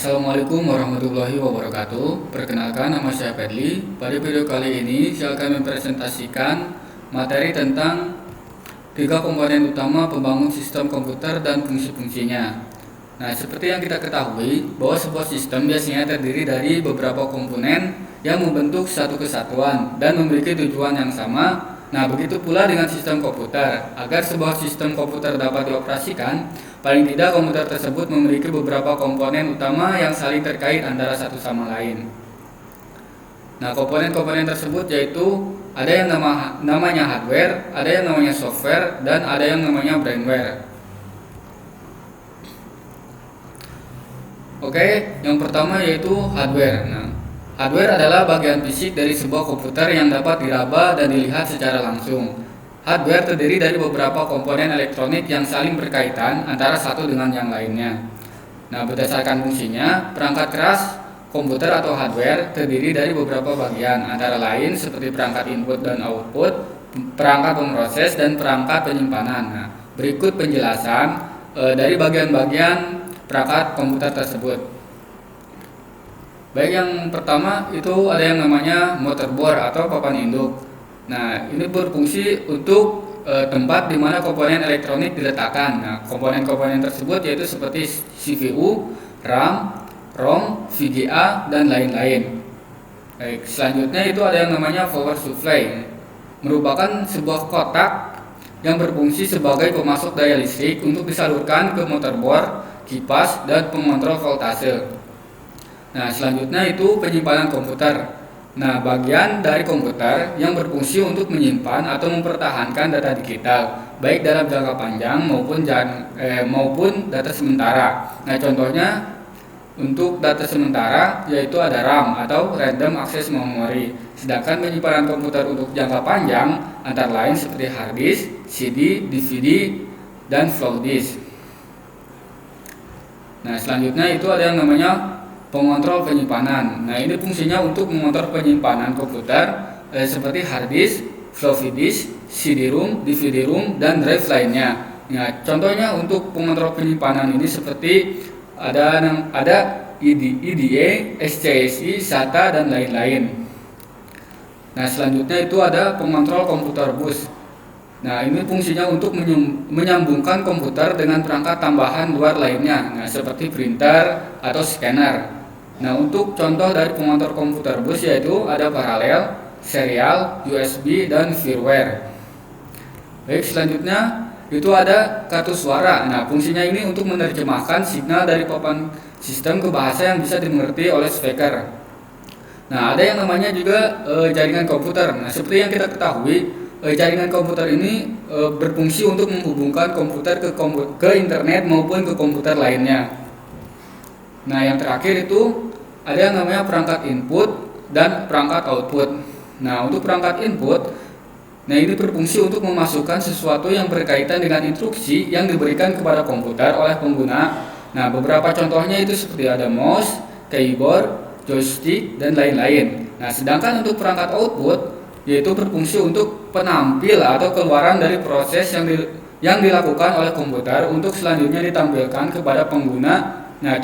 Assalamualaikum warahmatullahi wabarakatuh. Perkenalkan, nama saya Pedli. Pada video kali ini saya akan mempresentasikan materi tentang tiga komponen utama pembangun sistem komputer dan fungsi-fungsinya. Nah, seperti yang kita ketahui bahwa sebuah sistem biasanya terdiri dari beberapa komponen yang membentuk satu kesatuan dan memiliki tujuan yang sama. Nah, begitu pula dengan sistem komputer. Agar sebuah sistem komputer dapat dioperasikan, paling tidak komputer tersebut memiliki beberapa komponen utama yang saling terkait antara satu sama lain. Nah, komponen-komponen tersebut yaitu ada yang namanya hardware, ada yang namanya software, dan ada yang namanya brainware. Oke, yang pertama yaitu hardware. Nah, hardware adalah bagian fisik dari sebuah komputer yang dapat diraba dan dilihat secara langsung. Hardware terdiri dari beberapa komponen elektronik yang saling berkaitan antara satu dengan yang lainnya. Nah, berdasarkan fungsinya, perangkat keras komputer atau hardware terdiri dari beberapa bagian, antara lain seperti perangkat input dan output, perangkat pemroses, dan perangkat penyimpanan. Nah, berikut penjelasan dari bagian-bagian perangkat komputer tersebut. Baik, yang pertama itu ada yang namanya motherboard atau papan induk. Nah, ini berfungsi untuk tempat di mana komponen elektronik diletakkan. Nah, komponen-komponen tersebut yaitu seperti CPU, RAM, ROM, VGA, dan lain-lain. Baik, selanjutnya itu ada yang namanya power supply. Merupakan sebuah kotak yang berfungsi sebagai pemasok daya listrik untuk disalurkan ke motherboard, kipas, dan pengontrol voltase. Nah, selanjutnya itu penyimpanan komputer. Nah, bagian dari komputer yang berfungsi untuk menyimpan atau mempertahankan data digital, baik dalam jangka panjang maupun data sementara. Nah, contohnya untuk data sementara yaitu ada RAM atau Random Access Memory. Sedangkan penyimpanan komputer untuk jangka panjang antara lain seperti hard disk, CD, DVD, dan floppy disk. Nah, selanjutnya itu ada yang namanya pengontrol penyimpanan. Nah, ini fungsinya untuk mengontrol penyimpanan komputer seperti hard disk, floppy disk, CD-ROM, DVD-ROM, dan drive lainnya. Nah, contohnya untuk pengontrol penyimpanan ini seperti ada EDA, SCSI, SATA, dan lain-lain. Nah, selanjutnya itu ada pengontrol komputer bus. Nah, ini fungsinya untuk menyambungkan komputer dengan perangkat tambahan luar lainnya, nah, seperti printer atau scanner. Nah, untuk contoh dari pengontrol komputer bus yaitu ada paralel, serial, USB, dan firmware. Baik, selanjutnya itu ada kartu suara. Nah, fungsinya ini untuk menerjemahkan signal dari papan sistem ke bahasa yang bisa dimengerti oleh speaker. Nah, ada yang namanya juga jaringan komputer. Nah, seperti yang kita ketahui, jaringan komputer ini berfungsi untuk menghubungkan komputer ke internet maupun ke komputer lainnya. Nah, yang terakhir itu ada yang namanya perangkat input dan perangkat output. Nah, untuk perangkat input, nah ini berfungsi untuk memasukkan sesuatu yang berkaitan dengan instruksi yang diberikan kepada komputer oleh pengguna. Nah, beberapa contohnya itu seperti ada mouse, keyboard, joystick, dan lain-lain. Nah, sedangkan untuk perangkat output yaitu berfungsi untuk penampil atau keluaran dari proses yang dilakukan oleh komputer untuk selanjutnya ditampilkan kepada pengguna. Nah,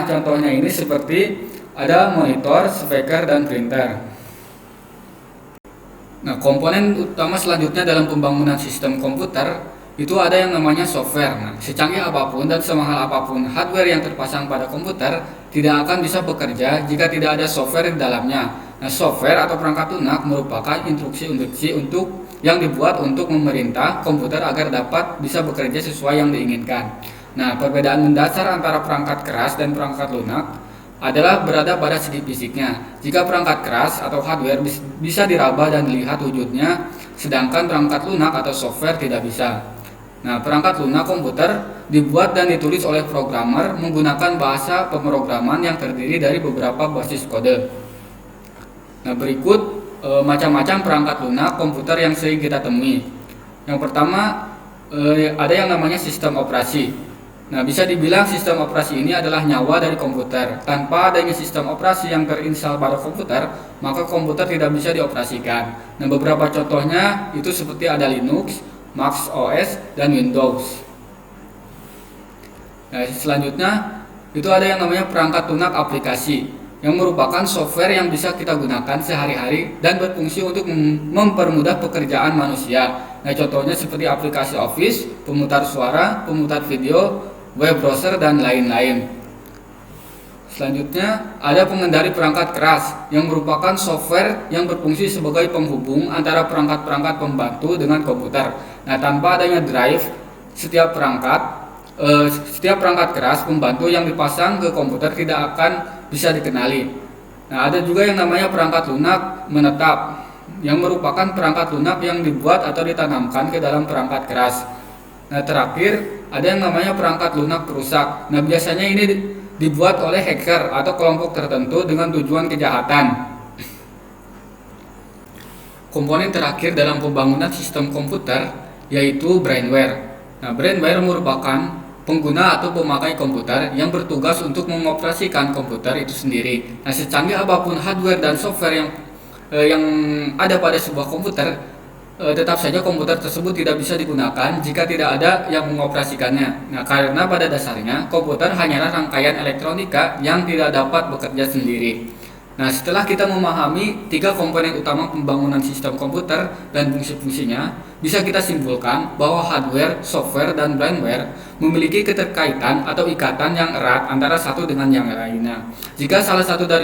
contohnya ini seperti ada monitor, speaker, dan printer. Nah, komponen utama selanjutnya dalam pembangunan sistem komputer itu ada yang namanya software. Nah, secanggih apapun dan semahal apapun hardware yang terpasang pada komputer tidak akan bisa bekerja jika tidak ada software di dalamnya. Nah, software atau perangkat lunak merupakan instruksi-instruksi yang dibuat untuk memerintah komputer agar dapat bisa bekerja sesuai yang diinginkan. Nah, perbedaan mendasar antara perangkat keras dan perangkat lunak adalah berada pada segi fisiknya. Jika perangkat keras atau hardware bisa diraba dan dilihat wujudnya, sedangkan perangkat lunak atau software tidak bisa. Nah, perangkat lunak komputer dibuat dan ditulis oleh programmer menggunakan bahasa pemrograman yang terdiri dari beberapa basis kode. Nah, berikut macam-macam perangkat lunak komputer yang sering kita temui. Yang pertama ada yang namanya sistem operasi. Nah, bisa dibilang sistem operasi ini adalah nyawa dari komputer. Tanpa adanya sistem operasi yang terinstal pada komputer, maka komputer tidak bisa dioperasikan. Nah, beberapa contohnya itu seperti ada Linux, Mac OS, dan Windows. Nah, selanjutnya itu ada yang namanya perangkat lunak aplikasi, yang merupakan software yang bisa kita gunakan sehari-hari dan berfungsi untuk mempermudah pekerjaan manusia. Nah, contohnya seperti aplikasi Office, pemutar suara, pemutar video, web browser, dan lain-lain. Selanjutnya, ada pengendali perangkat keras, yang merupakan software yang berfungsi sebagai penghubung antara perangkat-perangkat pembantu dengan komputer. Nah, tanpa adanya drive, setiap perangkat keras pembantu yang dipasang ke komputer tidak akan bisa dikenali. Nah, ada juga yang namanya perangkat lunak menetap, yang merupakan perangkat lunak yang dibuat atau ditanamkan ke dalam perangkat keras. Nah, terakhir ada yang namanya perangkat lunak perusak. Nah, biasanya ini dibuat oleh hacker atau kelompok tertentu dengan tujuan kejahatan. Komponen terakhir dalam pembangunan sistem komputer yaitu brainware. Nah, brainware merupakan pengguna atau pemakai komputer yang bertugas untuk mengoperasikan komputer itu sendiri. Nah, secanggih apapun hardware dan software yang ada pada sebuah komputer, tetap saja komputer tersebut tidak bisa digunakan jika tidak ada yang mengoperasikannya. Nah, karena pada dasarnya komputer hanyalah rangkaian elektronika yang tidak dapat bekerja sendiri. Nah, setelah kita memahami 3 komponen utama pembangunan sistem komputer dan fungsi-fungsinya, bisa kita simpulkan bahwa hardware, software, dan brainware memiliki keterkaitan atau ikatan yang erat antara satu dengan yang lainnya. Jika salah satu dari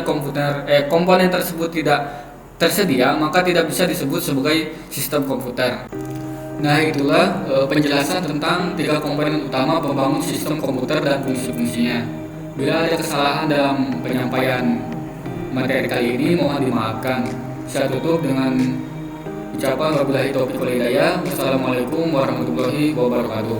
komponen tersebut tidak tersedia, maka tidak bisa disebut sebagai sistem komputer. Nah, itulah penjelasan tentang 3 komponen utama pembangun sistem komputer dan fungsi-fungsinya. Bila ada kesalahan dalam penyampaian materi kali ini, mohon dimaafkan. Saya tutup dengan ucapan wabillahi taufiq wal hidayah. Wassalamualaikum warahmatullahi wabarakatuh.